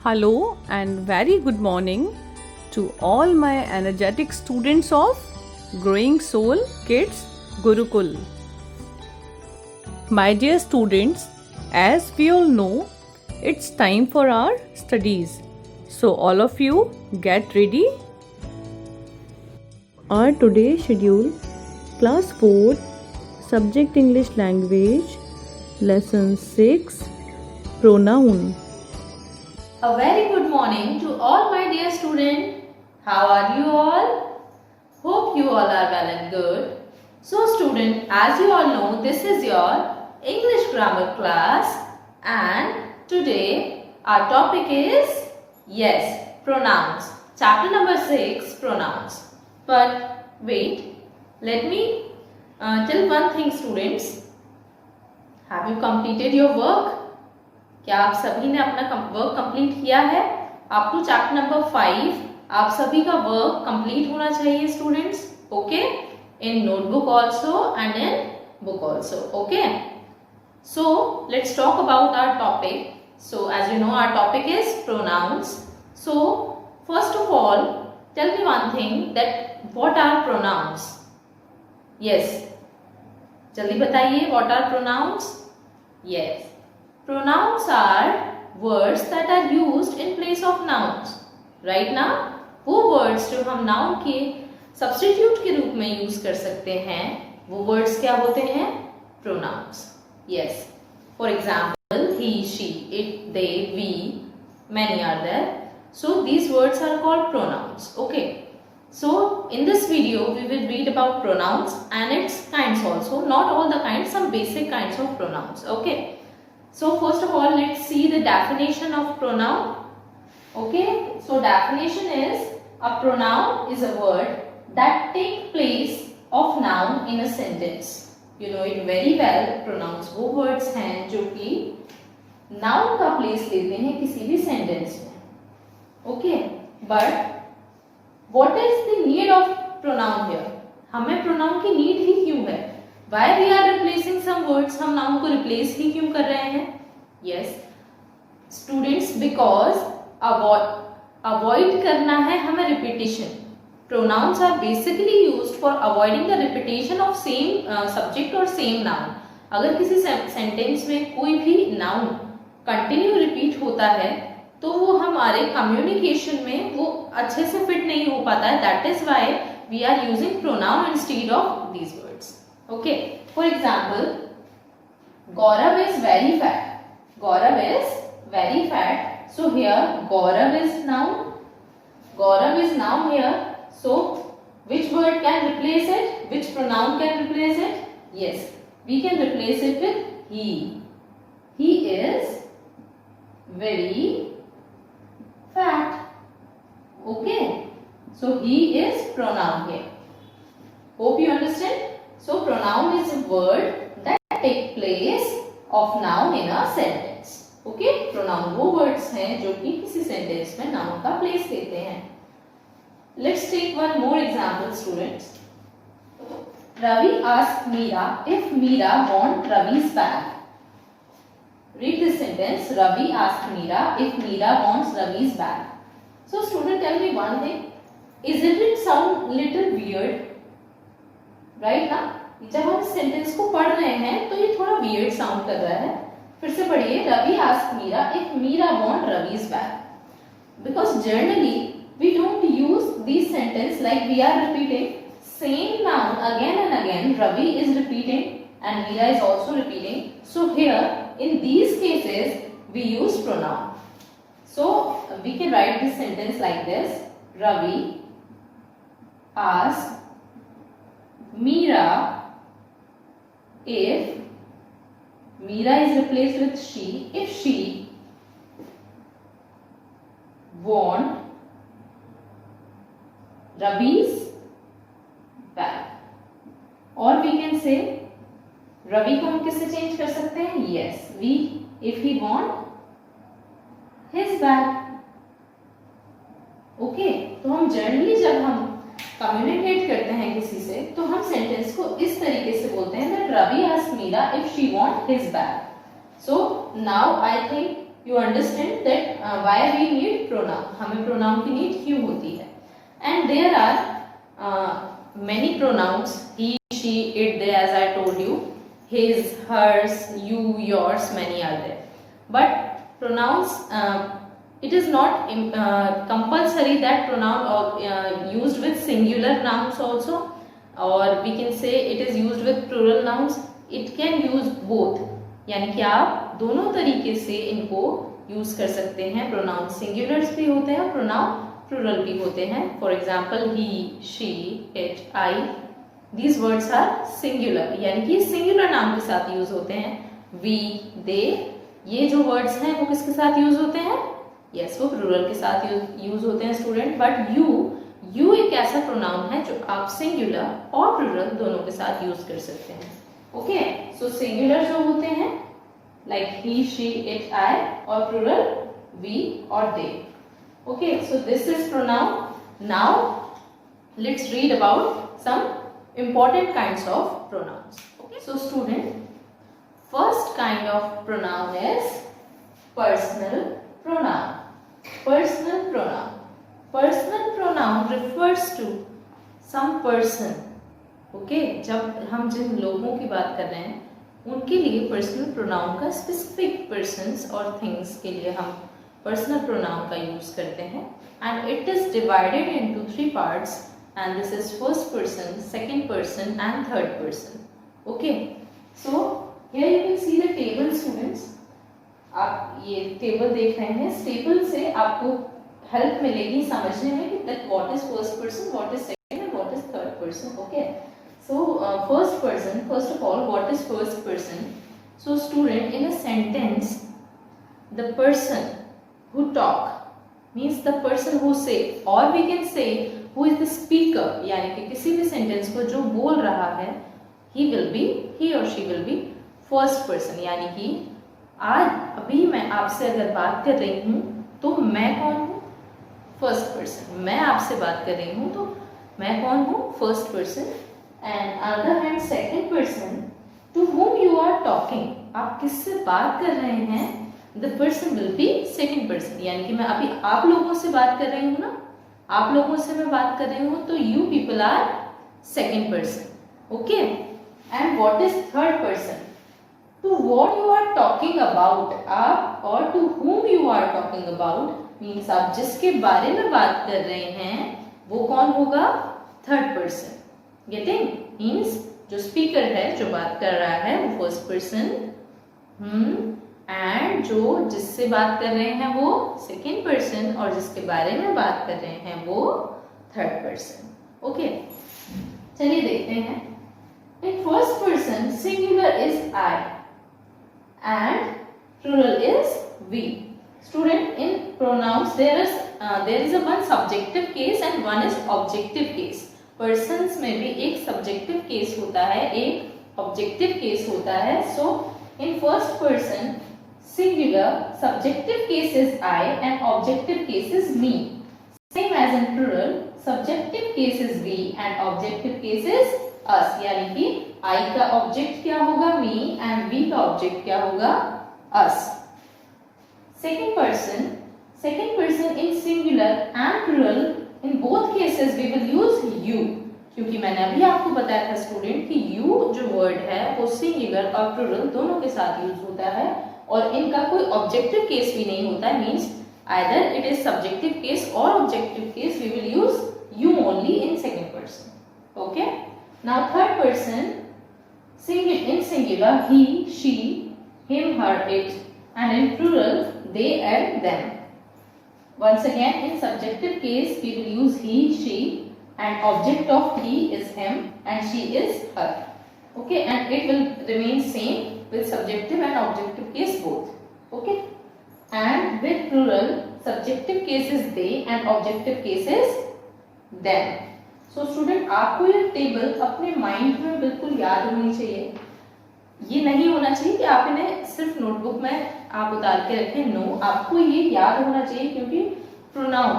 Hello and very good morning to all my energetic students of Growing Soul Kids Gurukul. My dear students, as we all know, it's time for our studies. So all of you get ready. Our today's schedule: Class 4, Subject English Language, Lesson 6, Pronoun. A very good morning to all my dear students. How are you all? Hope you all are well and good. So student, as you all know, this is your English grammar class and today our topic is, yes, pronouns. Chapter number 6, pronouns. But wait, let me tell one thing students. Have you completed your work? क्या आप सभी ने अपना work complete किया है? Up to chapter number 5 आप सभी का वर्क कंप्लीट होना चाहिए students. Okay, in notebook also and in book also. Okay, so let's talk about our topic. So as you know our topic is pronouns. So first of all tell me one thing that what are pronouns. Yes, जल्दी बताइए, what are pronouns. Yes, pronouns are words that are used in place of nouns. Right now, वो words जो हम noun के substitute के रूप में use कर सकते हैं, वो words क्या होते हैं? Pronouns. Yes. For example, he, she, it, they, we, many are there. So these words are called pronouns. Okay. So in this video, we will read about pronouns and its kinds also. Not all the kinds, some basic kinds of pronouns. Okay. So first of all, let's see the definition of pronoun. Okay, so definition is, a pronoun is a word that take place of noun in a sentence. You know it very well. Pronouns वो words हैं जो कि noun का place लेते हैं किसी भी sentence में. Okay, but what is the need of pronoun here? हमें pronoun की need ही क्यों है? Why we are replacing some words? हम नाउन को रिप्लेस ही क्यों कर रहे हैं? Yes, students, because avoid करना है हमें repetition. Pronouns are basically used for avoiding the repetition of same subject or same noun. अगर किसी sentence में कोई भी noun continue repeat होता है तो वो हमारे communication में वो अच्छे से fit नहीं हो पाता है. That is why we are using pronoun instead of these words. Okay, for example, Gaurav is very fat. Gaurav is very fat. So here Gaurav is noun. Gaurav is noun here. So which word can replace it? Which pronoun can replace it? Yes, we can replace it with he. He is very fat. Okay, so he is pronoun here. Hope you understand. So pronoun is a word that take place of noun in a sentence. Okay, pronoun वो words हैं जो कि किसी sentence में noun का place लेते हैं. Let's take one more example, students. Ravi asked Meera if Meera want Ravi's bag. Read this sentence. Ravi asked Meera if Meera wants Ravi's bag. So student, tell me one thing. Isn't it sound little weird? Right ना, जब हम इस sentence को पढ़ रहे हैं तो ये थोड़ा वियर्ड साउंड कर रहा है. फिर से पढ़िए. Ravi asked Meera if Meera want Ravi's bag. Because generally we don't use this sentence like we are repeating same noun again and again. Ravi is repeating and Meera is also repeating. So here in these cases we use pronoun. So we can write this sentence like this. Ravi asked Meera if Meera is replaced with she, if she want Ravi's bag. Or we can say Ravi को हम किससे change कर सकते हैं? Yes, we if he want his bag. Okay, तो हम generally जब हम कम्युनिकेट करते हैं किसी से तो हम सेंटेंस को इस तरीके से बोलते हैं that Ravi asked Meera if she want his bag. So now I think you understand that why we need pronoun. हमें pronoun की need क्यों होती है. And there are many pronouns, he, she, it, they, as I told you, his, hers, you, yours, many are there. But pronouns, it is not compulsory that pronoun or used with singular nouns also, or we can say it is used with plural nouns. It can use both, यानी कि आप दोनों तरीके से इनको use कर सकते हैं. प्रोनाउन सिंगुलर्स भी होते हैं, प्रोनाउन प्लूरल भी होते हैं. For example he, she, it, I, these words are singular, यानी कि सिंगुलर नाउन के साथ यूज होते हैं. वी, दे, ये जो वर्ड्स हैं वो किसके साथ यूज होते हैं? यस, वो प्लूरल के साथ यूज होते हैं स्टूडेंट. बट यू एक ऐसा प्रोनाउन है जो आप सिंगुलर और प्लूरल दोनों के साथ यूज कर सकते हैं. ओके, सो सिंगुलर जो होते हैं लाइक ही, शी, इट, आई, और प्लूरल वी और दे. Okay, so this is pronoun. Now let's read about some important kinds of pronouns. Okay, so student, first kind of pronoun is personal pronoun. Personal pronoun. Personal pronoun refers to some person. Okay, जब हम जिन लोगों की बात कर रहे हैं उनके लिए personal pronoun का specific persons और things के लिए हम पर्सनल प्रोनाउन का यूज करते हैं. And it is divided into 3 parts, and this is first person, second person and third person. Okay, so here you can see the table students. आप ये table देख रहे हैं. इस टेबल से आपको हेल्प मिलेगी समझने में कि that what is first person, what is second and what is third person. Okay, so first person, first of all what is first person. So student, in a sentence the person who talk means the person who say, or we can say who is the speaker, यानी कि किसी भी sentence को जो बोल रहा है he or she will be first person. यानी कि आज अभी मैं आपसे अगर बात कर रही हूँ तो मैं कौन हूँ? First person. मैं आपसे बात कर रही हूँ तो मैं कौन हूँ? First person. And other hand second person, to whom you are talking, आप किससे बात कर रहे हैं, the person will be second person. यानी कि मैं अभी आप लोगों से बात कर रही हूँ ना, आप लोगों से मैं बात कर रही हूँ तो you people are second person. Okay, and what is third person? To what you are talking about, आप और to whom you are talking about means आप जिसके बारे में बात कर रहे हैं वो कौन होगा? Third person. गेटिंग? मीन्स जो स्पीकर है, जो बात कर रहा है वो फर्स्ट पर्सन, एंड जो जिससे बात कर रहे हैं वो सेकेंड पर्सन, और जिसके बारे में बात कर रहे हैं वो थर्ड पर्सन. ओके, चलिए देखते हैं. In first person singular is I and plural is we. Student, in pronouns there is a one subjective case and one is objective case. Persons में भी एक सब्जेक्टिव केस होता है, एक ऑब्जेक्टिव केस होता है. So in first person singular, subjective case is I and objective case is me. Same as in plural, subjective case is we and objective case is us. यानी कि I का object क्या होगा? me, and we का object क्या होगा? us. Second person in singular and plural, in both cases we will use you. क्योंकि मैंने अभी आपको बताया था स्टूडेंट कि you जो वर्ड है वो सिंगुलर और प्लूरल दोनों के साथ यूज होता है और इनका कोई ऑब्जेक्टिव केस भी नहीं होता है. Means either it is subjective case और objective case, we will use you only in second person. Okay, now third person in singular he, she, him, her, it, and in plural they and them. Once again, in subjective case we will use he, she, and object of he is him and she is her. Okay, and it will remain same with subjective and objective case both. Okay, and with plural, subjective case is they and objective case is them. So student, आपको ये table अपने mind में बिल्कुल याद होनी चाहिए. ये नहीं होना चाहिए कि आप इन्हें सिर्फ नोटबुक में आप उतार के रखें. नो, आपको ये याद होना चाहिए क्योंकि pronoun,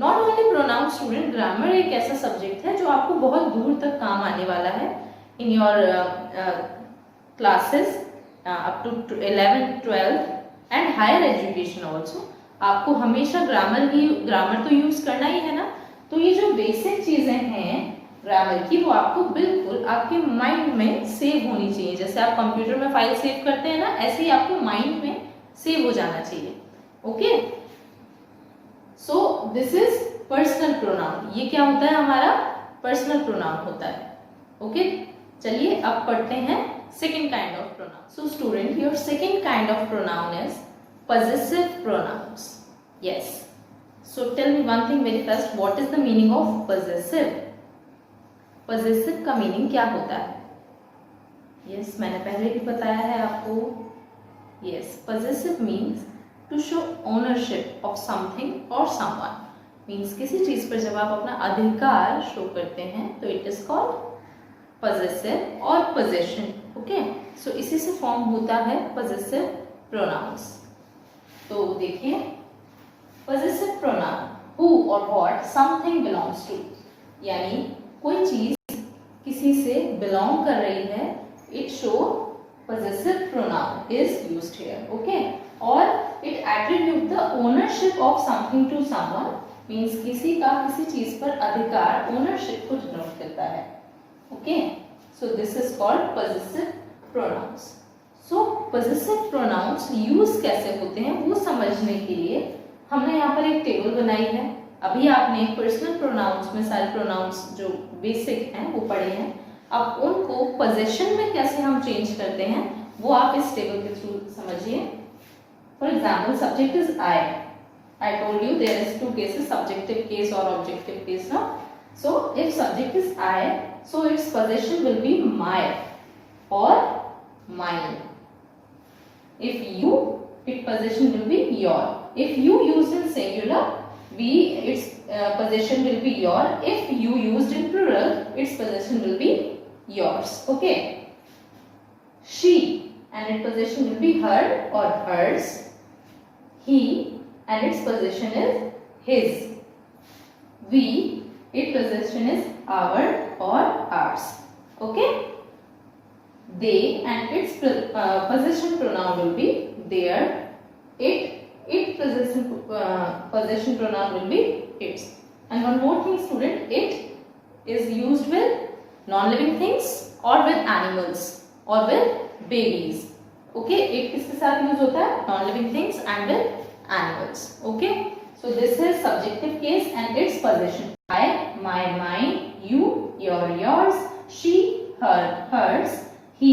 not only pronoun student, grammar एक ऐसा सब्जेक्ट है जो आपको बहुत दूर तक काम आने वाला है in your classes up to 11th 12th. And higher education also. आपको हमेशा ग्रामर तो यूज करना ही है ना, तो ये जो बेसिक चीजें हैं ग्रामर की वो आपको बिल्कुल आपके माइंड में सेव होनी चाहिए। जैसे आप कंप्यूटर में फाइल सेव करते हैं ना, ऐसे ही आपको माइंड में सेव हो जाना चाहिए। Okay, so this is personal pronoun. ये क्या होता है, हमारा पर्सनल प्रोनाउन होता है। ओके, चलिए अब पढ़ते हैं second kind of pronoun. So student, your second kind of pronoun is possessive pronouns. Yes. So tell me one thing very first. What is the meaning of possessive? Possessive का meaning क्या होता है? Yes, मैंने पहले भी बताया है आपको। Yes, possessive means to show ownership of something or someone. Means किसी चीज पर जब आप अपना अधिकार शो करते हैं तो it is called possessive और possession. Okay? So इसी से फॉर्म होता है possessive pronouns. तो देखिए, possessive pronoun who और what something belongs to, यानी कोई चीज किसी से belong कर रही है, it show possessive pronoun is used here. Okay, और it attribute the ownership of something to someone, means किसी का किसी चीज पर अधिकार, ownership को denote करता है। Okay, so this is called possessive pronouns. So possessive pronouns use कैसे होते हैं वो समझने के लिए हमने यहाँ पर एक टेबल बनाई है। अभी आपने पर्सनल प्रोनाउंस में सारे प्रोनाउंस जो बेसिक हैं वो पढ़े हैं। अब उनको पोजेशन में कैसे हम चेंज करते हैं वो आप इस टेबल के थ्रू समझिए। For example, subject is I told you there is two cases, subjective case और ऑब्जेक्टिव केस ना। So if subject is I, so its possession will be my और mine. If you, its possession will be your. If you used in singular, its possession will be your. If you used in plural, its possession will be yours. Okay. She and its possession will be her or hers. He and its possession is his. We, its possession is our or ours. Okay. They and its possession pronoun will be their. Its possession pronoun will be its. And one more thing, student, it is used with non-living things or with animals or with babies. Okay, it किसके साथ use होता है? Non-living things and with animals. Okay, so this is subjective case and its possession. I, my, mine, you, your, yours, she, her, hers, he,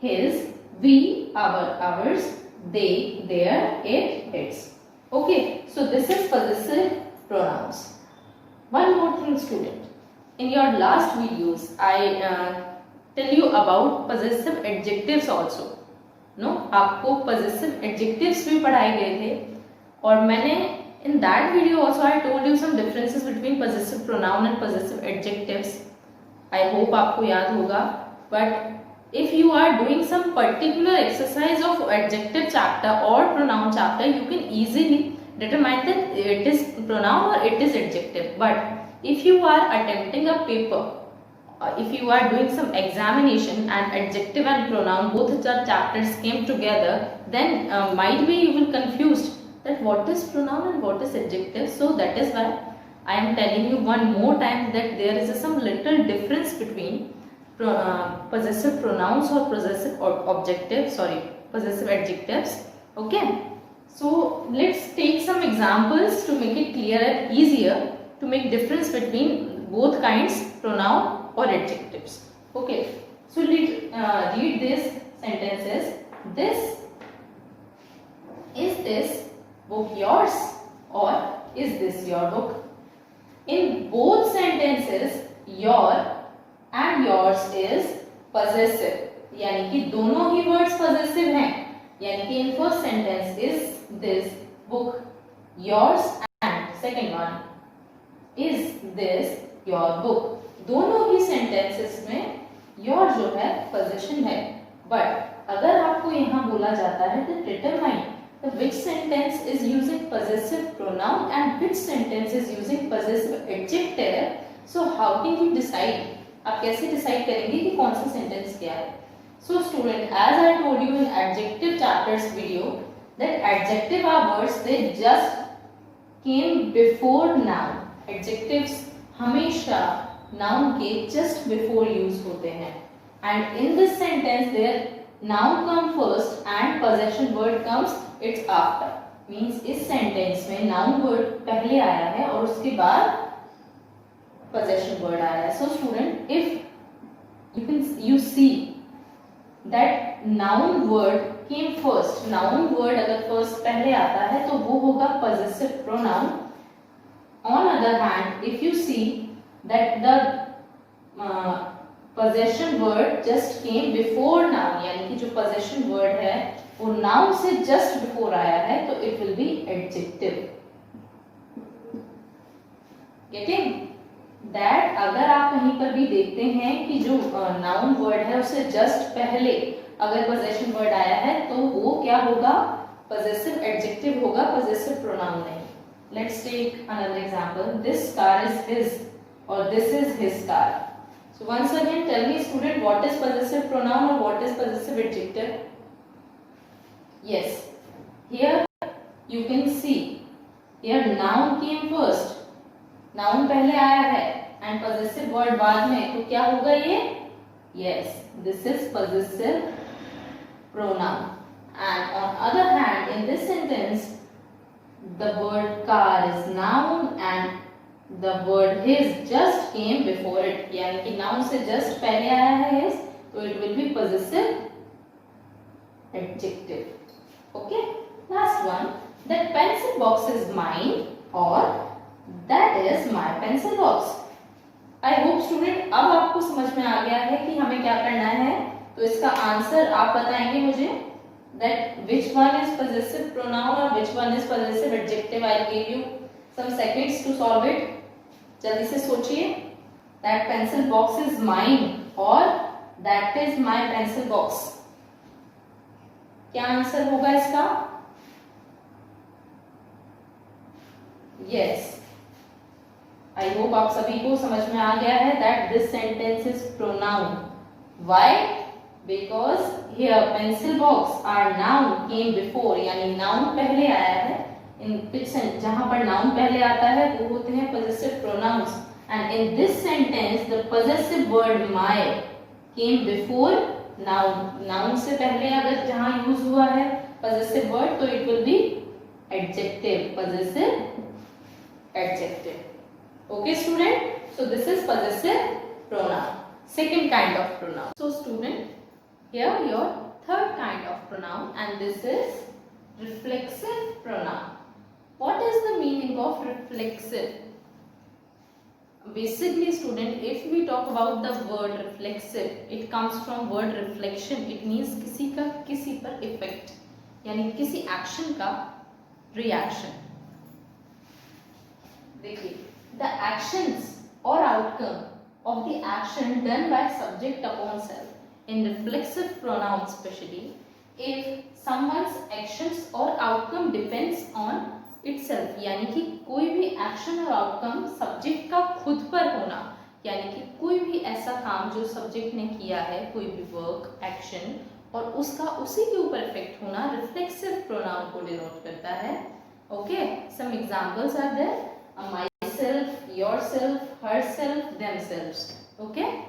his, we, our, ours, they, their, it, its. Okay, so this is possessive pronouns. One more thing, student. In your last videos, I tell you about possessive adjectives also. No, आपको possessive adjectives भी पढ़ाए गए थे और मैंने in that video also I told you some differences between possessive pronoun and possessive adjectives. I hope आपको याद होगा, but if you are doing some particular exercise of adjective chapter or pronoun chapter, you can easily determine that it is pronoun or it is adjective. But if you are attempting a paper, if you are doing some examination and adjective and pronoun both the chapters came together, then might be you will confused that what is pronoun and what is adjective. So that is why I am telling you one more time that there is some little difference between possessive pronouns or possessive possessive adjectives. Okay, so let's take some examples to make it clear and easier to make difference between both kinds, pronoun or adjectives. Okay, so let's read these sentences. Is this book yours or is this your book? In both sentences, your and yours is possessive, यानी कि दोनों ही words possessive हैं। यानी कि in first sentence is this book yours and second one is this your book, दोनों ही sentences में your जो है possession है। but अगर आपको यहाँ बोला जाता है तो determine which sentence is using possessive pronoun and which sentence is using possessive adjective, so how can you decide? आप कैसे डिसाइड करेंगे कि कौन सा सेंटेंस क्या है? So student, as I told you in adjective chapters video that adjective are words they just came before noun. Adjectives हमेशा noun के just before use होते हैं, and in this sentence their noun come first and possession word comes its after. Means इस sentence में noun word पहले आया है और उसके बाद possession word आया है. So student, if you see that noun word came first, noun word अगर first पहले आता है तो वो होगा possessive pronoun. On other hand, if you see that the possession word just came before noun, यानी कि जो possession word है वो noun से just before आया है तो it will be adjective. Getting that? अगर आप कहीं पर भी देखते हैं कि जो noun word है उससे just पहले अगर possession word आया है तो वो क्या होगा? possessive adjective होगा, possessive pronoun नहीं. Let's take another example. This car is his or this is his car. So once again tell me student, what is possessive pronoun or what is possessive adjective? Yes, here you can see here noun came first, noun पहले आया है and possessive word बाद में, तो क्या होगा ये? Yes, this is possessive pronoun. And on other hand, in this sentence the word car is noun and the word his just came before it, यानी कि noun से just पहले आया है his, तो it will be possessive adjective. Okay, last one, that pencil box is mine or that is my pencil box. I hope student अब आपको समझ में आ गया है कि हमें क्या करना है. तो इसका आंसर आप बताएंगे मुझे, that which one is possessive pronoun or which one is possessive adjective. I'll give you some seconds to solve it. जल्दी से सोचिए. That pencil box is mine or that is my pencil box. क्या answer होगा इसका? Yes. I hope आप सभी को समझ में आ गया है that this sentence is pronoun. Why? Because here pencil box are noun came before, यानी noun पहले आया है. In which जहाँ पर noun पहले आता है वो होते हैं possessive pronouns. And in this sentence the possessive word my came before noun. Noun से पहले अगर जहाँ use हुआ है possessive word तो it will be adjective, possessive adjective. Okay student, so this is possessive pronoun, second kind of pronoun. So student, here your third kind of pronoun, and this is reflexive pronoun. What is the meaning of reflexive? Basically student, if we talk about the word reflexive, it comes from word reflection. It means किसी का किसी पर effect, यानी किसी action का reaction. देखिए, the actions or outcome of the action done by subject upon self. In reflexive pronoun especially, if someone's actions or outcome depends on itself, यानी कि कोई भी action और outcome subject का खुद पर होना, यानी कि कोई भी ऐसा काम जो subject ने किया है, कोई भी work, action, और उसका उसी के ऊपर effect होना reflexive pronoun को denote करता है. Okay, some examples are there. Myself, yourself, herself, themselves. Okay,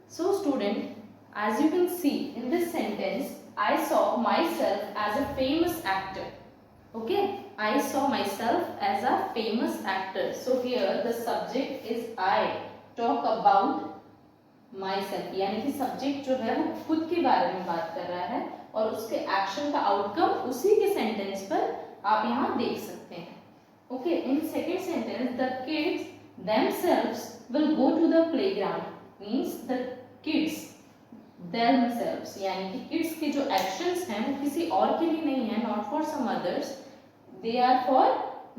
so student, as you can see in this sentence, I saw myself as a famous actor. Okay, I saw myself as a famous actor. So here the subject is I. Talk about myself, यानी कि subject जो है वो खुद के बारे में बात कर रहा है और उसके action का outcome उसी के sentence पर आप यहाँ देख सकते हैं. Okay, in second sentence, the kids themselves will go to the playground. Means the kids themselves, यानी कि kids के जो actions हैं वो किसी और के लिए नहीं है, not for some others. They are for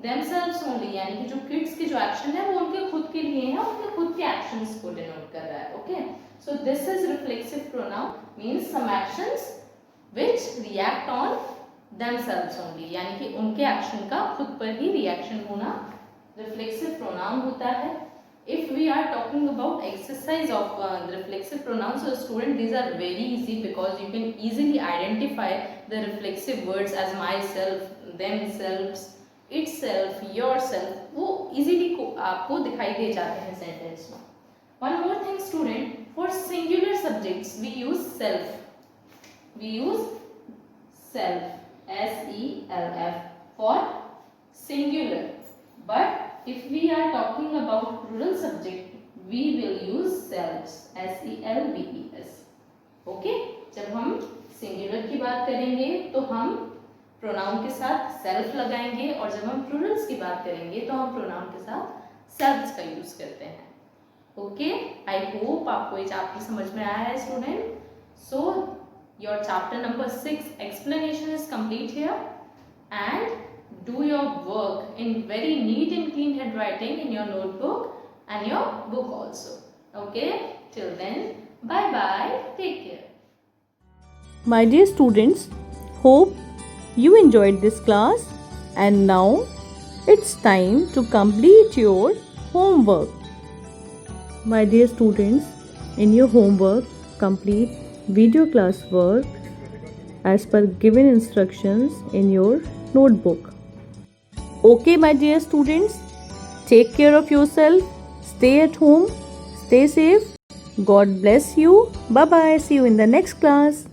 themselves only, यानी कि जो kids के जो action है वो उनके खुद के लिए है, उनके खुद के actions को denote कर रहा है. Okay, so this is reflexive pronoun, means some actions which react on themselves only, यानी कि उनके एक्शन का खुद पर ही रिएक्शन होना reflexive pronoun होता है. If we are talking about exercise of the reflexive pronouns, so student, these are very easy because you can easily identify the reflexive words as myself, themselves, itself, yourself. वो easily आपको दिखाई दे जाते हैं sentence में. One more thing student, for singular subjects we use self. We use self, S-E-L-F for singular. But if we are talking about plural subject, we will use selves, S-E-L-V-E-S. Okay? जब हम singular की बात करेंगे तो हम pronoun के साथ self लगाएंगे और जब हम plurals की बात करेंगे तो हम pronoun के साथ selves का use करते हैं. Okay? I hope आपको ये chapter समझ में आया है student. So your chapter number 6 explanation is complete here, and do your work in very neat and clean handwriting in your notebook and your book also. Okay, till then, bye bye, take care. My dear students, hope you enjoyed this class, and now it's time to complete your homework. My dear students, in your homework, complete video class work as per given instructions in your notebook. Okay, my dear students, take care of yourself, stay at home, stay safe. God bless you. Bye bye. See you in the next class.